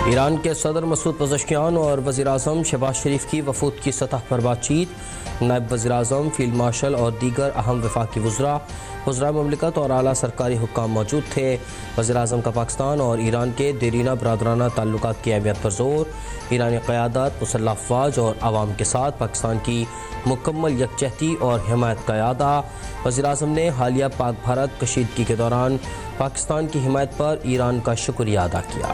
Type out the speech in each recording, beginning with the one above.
ایران کے صدر Masoud Pezeshkian اور وزیر اعظم شہباز شریف کی وفود کی سطح پر بات چیت۔ نائب وزیر اعظم، فیلڈ مارشل اور دیگر اہم وفاقی وزراء مملکت اور اعلیٰ سرکاری حکام موجود تھے۔ وزیر اعظم کا پاکستان اور ایران کے دیرینہ برادرانہ تعلقات کی اہمیت پر زور۔ ایرانی قیادت، مسلح افواج اور عوام کے ساتھ پاکستان کی مکمل یکجہتی اور حمایت کا اعادہ۔ وزیر اعظم نے حالیہ پاک بھارت کشیدگی کے دوران پاکستان کی حمایت پر ایران کا شکریہ ادا کیا۔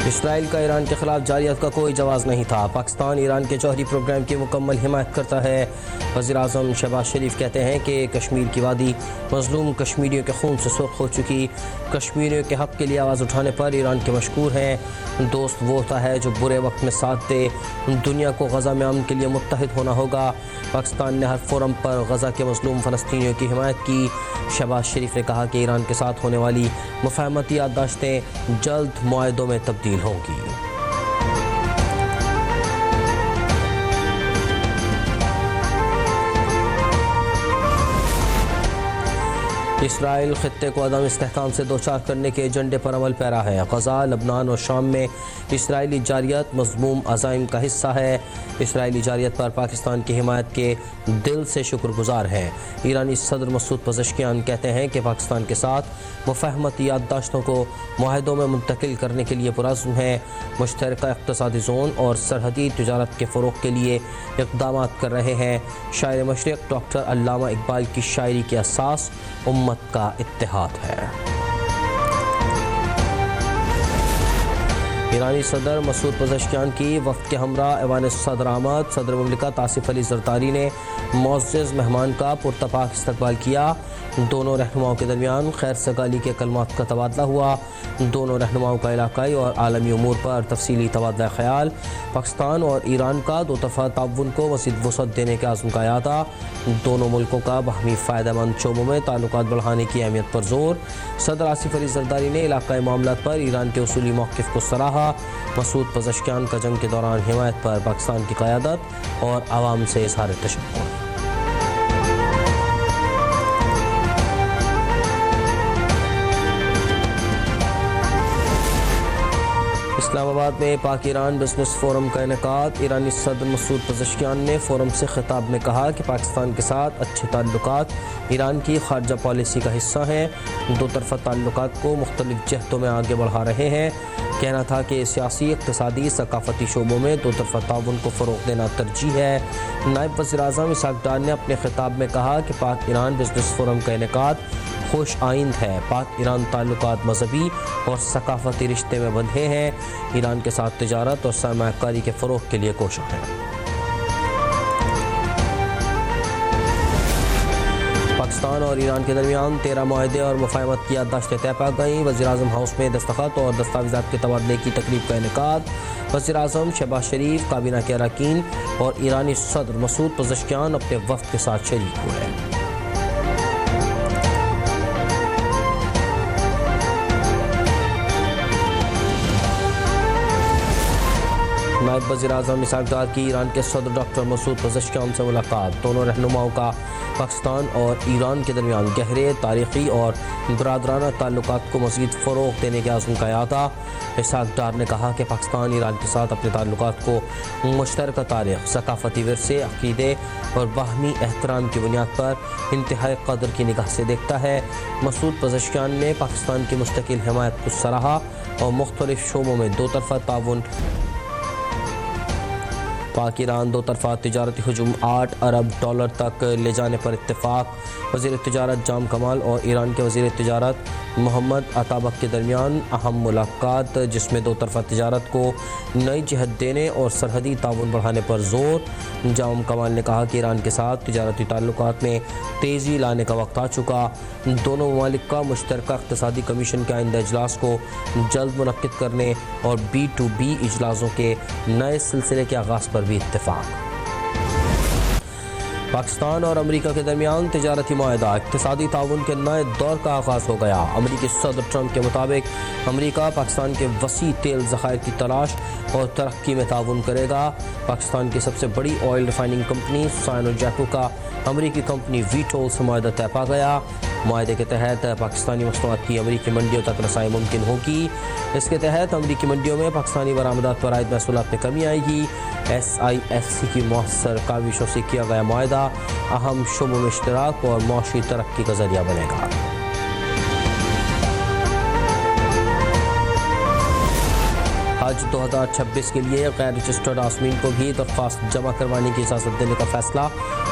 اسرائیل کا ایران کے خلاف جارحیت کا کوئی جواز نہیں تھا۔ پاکستان ایران کے جوہری پروگرام کی مکمل حمایت کرتا ہے۔ وزیر اعظم شہباز شریف کہتے ہیں کہ کشمیر کی وادی مظلوم کشمیریوں کے خون سے سرخ ہو چکی۔ کشمیریوں کے حق کے لیے آواز اٹھانے پر ایران کے مشکور ہیں۔ دوست وہ ہوتا ہے جو برے وقت میں ساتھ دے۔ دنیا کو غزہ میں امن کے لیے متحد ہونا ہوگا۔ پاکستان نے ہر فورم پر غزہ کے مظلوم فلسطینیوں کی حمایت کی۔ شہباز شریف نے کہا کہ ایران کے ساتھ ہونے والی مفاہمتی یادداشتیں جلد معاہدوں میں تبدیل ہوں گی۔ اسرائیل خطے کو عدم استحکام سے دوچار کرنے کے ایجنڈے پر عمل پیرا ہے۔ غزہ، لبنان اور شام میں اسرائیلی جارحیت مذموم عزائم کا حصہ ہے۔ اسرائیلی جارحیت پر پاکستان کی حمایت کے دل سے شکر گزار ہیں۔ ایرانی صدر مسعود پزشکیان کہتے ہیں کہ پاکستان کے ساتھ مفاہمتی یادداشتوں کو معاہدوں میں منتقل کرنے کے لیے پرعزم ہے۔ مشترکہ اقتصادی زون اور سرحدی تجارت کے فروغ کے لیے اقدامات کر رہے ہیں۔ شاعر مشرق ڈاکٹر علامہ اقبال کی شاعری کی اساس امت کا اتحاد ہے۔ ایرانی صدر مسعود پزشکیان کی وفد کے ہمراہ ایوان صدر آمد۔ صدر مملکت آصف علی زرداری نے معزز مہمان کا پرتپاک استقبال کیا۔ دونوں رہنماؤں کے درمیان خیر سگالی کے کلمات کا تبادلہ ہوا۔ دونوں رہنماؤں کا علاقائی اور عالمی امور پر تفصیلی تبادلہ خیال۔ پاکستان اور ایران کا دو طرفہ تعاون کو مزید وسعت دینے کے عزم کا اعادہ۔ دونوں ملکوں کا باہمی فائدہ مند شعبوں میں تعلقات بڑھانے کی اہمیت پر زور۔ صدر آصف علی زرداری نے علاقائی معاملات پر ایران کے اصولی موقف کو سراہا۔ مسعود پزشکیان کا جنگ کے دوران حمایت پر پاکستان کی قیادت اور عوام سے اظہار تشکر۔ اسلام آباد میں پاک ایران بزنس فورم کا انعقاد۔ ایرانی صدر مسعود پزشکیان نے فورم سے خطاب میں کہا کہ پاکستان کے ساتھ اچھے تعلقات ایران کی خارجہ پالیسی کا حصہ ہیں۔ دو طرفہ تعلقات کو مختلف جہتوں میں آگے بڑھا رہے ہیں۔ کہنا تھا کہ سیاسی، اقتصادی، ثقافتی شعبوں میں دو طرفہ تعاون کو فروغ دینا ترجیح ہے۔ نائب وزیر اعظم اسحاق ڈار نے اپنے خطاب میں کہا کہ پاک ایران بزنس فورم کا انعقاد خوش آئند ہے۔ پاک ایران تعلقات مذہبی اور ثقافتی رشتے میں بندھے ہیں۔ ایران کے ساتھ تجارت اور سرمایہ کاری کے فروغ کے لیے کوشاں ہیں۔ پاکستان اور ایران کے درمیان 13 معاہدے اور مفاہمت کی یادداشتیں طے پا گئیں۔ وزیر اعظم ہاؤس میں دستخط اور دستاویزات کے تبادلے کی تقریب کا انعقاد۔ وزیر اعظم شہباز شریف، کابینہ کے اراکین اور ایرانی صدر مسعود پزشکیان اپنے وفد کے ساتھ شریک ہوئے۔ نائب وزیر اعظم اسحاق ڈار کی ایران کے صدر ڈاکٹر مسعود پزشکیان سے ملاقات۔ دونوں رہنماؤں کا پاکستان اور ایران کے درمیان گہرے تاریخی اور برادرانہ تعلقات کو مزید فروغ دینے کے عزم کا اعادہ۔ اسحاق ڈار نے کہا کہ پاکستان ایران کے ساتھ اپنے تعلقات کو مشترکہ تاریخ، ثقافتی ورثے، عقیدے اور باہمی احترام کی بنیاد پر انتہائی قدر کی نگاہ سے دیکھتا ہے۔ مسعود پزشکیان نے پاکستان کی مستقل حمایت کو سراہا اور مختلف شعبوں میں دو طرفہ تعاون پاک ایران دو طرفہ تجارتی حجم $8 ارب تک لے جانے پر اتفاق۔ وزیر تجارت جام کمال اور ایران کے وزیر تجارت محمد عطابک کے درمیان اہم ملاقات، جس میں دو طرفہ تجارت کو نئی جہت دینے اور سرحدی تعاون بڑھانے پر زور۔ جام کمال نے کہا کہ ایران کے ساتھ تجارتی تعلقات میں تیزی لانے کا وقت آ چکا۔ دونوں ممالک کا مشترکہ اقتصادی کمیشن کے آئندہ اجلاس کو جلد منعقد کرنے اور B2B اجلاسوں کے نئے سلسلے کے آغاز پر بھی اتفاق۔ پاکستان اور امریکہ کے درمیان تجارتی معاہدہ، اقتصادی تعاون کے نئے دور کا آغاز ہو گیا۔ امریکی صدر ٹرمپ کے مطابق امریکہ پاکستان کے وسیع تیل ذخائر کی تلاش اور ترقی میں تعاون کرے گا۔ پاکستان کی سب سے بڑی آئل ریفائننگ کمپنی سائنوجیکو کا امریکی کمپنی ویٹول سے معاہدہ طے پا گیا۔ معاہدے کے تحت پاکستانی مصنوعات کی امریکی منڈیوں تک رسائی ممکن ہوگی۔ اس کے تحت امریکی منڈیوں میں پاکستانی برآمدات پر عائد محصولات میں کمی آئے گی۔ SIFC کی مؤثر کاوشوں سے کیا گیا معاہدہ اہم شعبوں میں اشتراک اور معاشی ترقی کا ذریعہ بنے گا۔ حج 2026 کے لیے غیر رجسٹرڈ عازمین کو بھی درخواست جمع کروانے کی اجازت دینے کا فیصلہ۔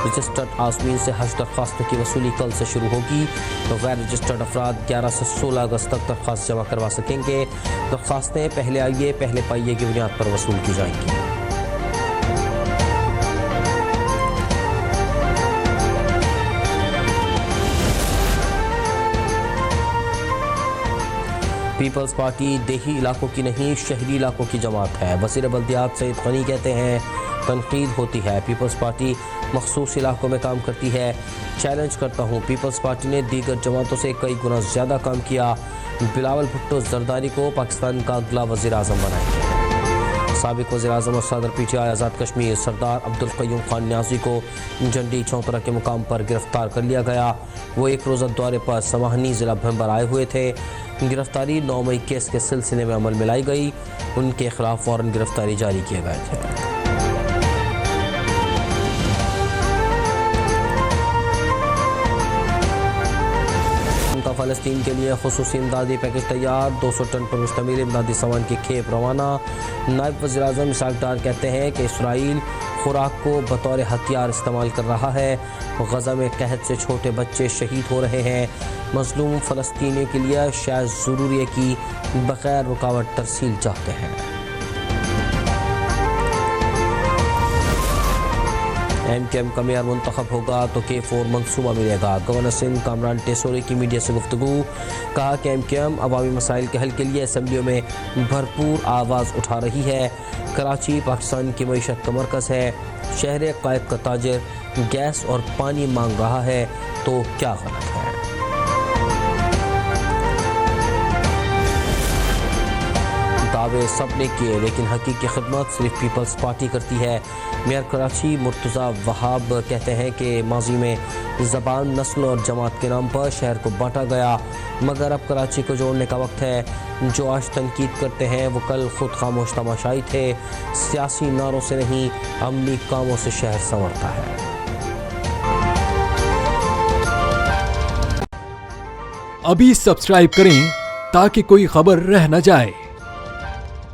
رجسٹرڈ عازمین سے حج درخواستوں کی وصولی کل سے شروع ہوگی۔ غیر رجسٹرڈ افراد 11 سے 16 اگست تک درخواست جمع کروا سکیں گے۔ درخواستیں پہلے آئیے پہلے پائیے کی بنیاد پر وصول کی جائیں گی۔ پیپلز پارٹی دیہی علاقوں کی نہیں شہری علاقوں کی جماعت ہے۔ وزیر بلدیات سعید غنی کہتے ہیں تنقید ہوتی ہے، پیپلز پارٹی مخصوص علاقوں میں کام کرتی ہے۔ چیلنج کرتا ہوں، پیپلز پارٹی نے دیگر جماعتوں سے کئی گنا زیادہ کام کیا۔ بلاول بھٹو زرداری کو پاکستان کا اگلا وزیر اعظم بنائیں گے۔ سابق وزیر اعظم اور صدر PTI آزاد کشمیر سردار عبدالقیوم خان نیازی کو جنڈی چونترا کے مقام پر گرفتار کر لیا گیا۔ وہ ایک روزہ دورے پر سواحنی ضلع بھنبر آئے ہوئے تھے۔ گرفتاری 9 مئی کیس کے سلسلے میں عمل میں لائی گئی۔ ان کے خلاف فوراً گرفتاری جاری کیے گئے تھے۔ فلسطین کے لیے خصوصی امدادی پیکج تیار، 200 ٹن پر مشتمل امدادی سامان کی کھیپ روانہ۔ نائب وزیر اعظم اسحاق ڈار کہتے ہیں کہ اسرائیل خوراک کو بطور ہتھیار استعمال کر رہا ہے۔ غزہ میں قحط سے چھوٹے بچے شہید ہو رہے ہیں۔ مظلوم فلسطینیوں کے لیے شاید ضروری ہے کہ بغیر رکاوٹ ترسیل چاہتے ہیں۔ MKM کا میئر منتخب ہوگا تو K4 منصوبہ ملے گا۔ گورنر سندھ کامران ٹیسوری کی میڈیا سے گفتگو، کہا کہ MKM عوامی مسائل کے حل کے لیے اسمبلیوں میں بھرپور آواز اٹھا رہی ہے۔ کراچی پاکستان کی معیشت کا مرکز ہے۔ شہر قائد کا تاجر گیس اور پانی مانگ رہا ہے تو کیا غلط ہے؟ دعوے سب نے کیے لیکن حقیقی خدمت صرف پیپلز پارٹی کرتی ہے۔ میئر کراچی مرتضیٰ وہاب کہتے ہیں کہ ماضی میں زبان، نسل اور جماعت کے نام پر شہر کو بانٹا گیا، مگر اب کراچی کو جوڑنے کا وقت ہے۔ جو آج تنقید کرتے ہیں وہ کل خود خاموش تماشائی تھے۔ سیاسی نعروں سے نہیں، عملی کاموں سے شہر سنورتا ہے۔ ابھی سبسکرائب کریں تاکہ کوئی خبر رہ نہ جائے۔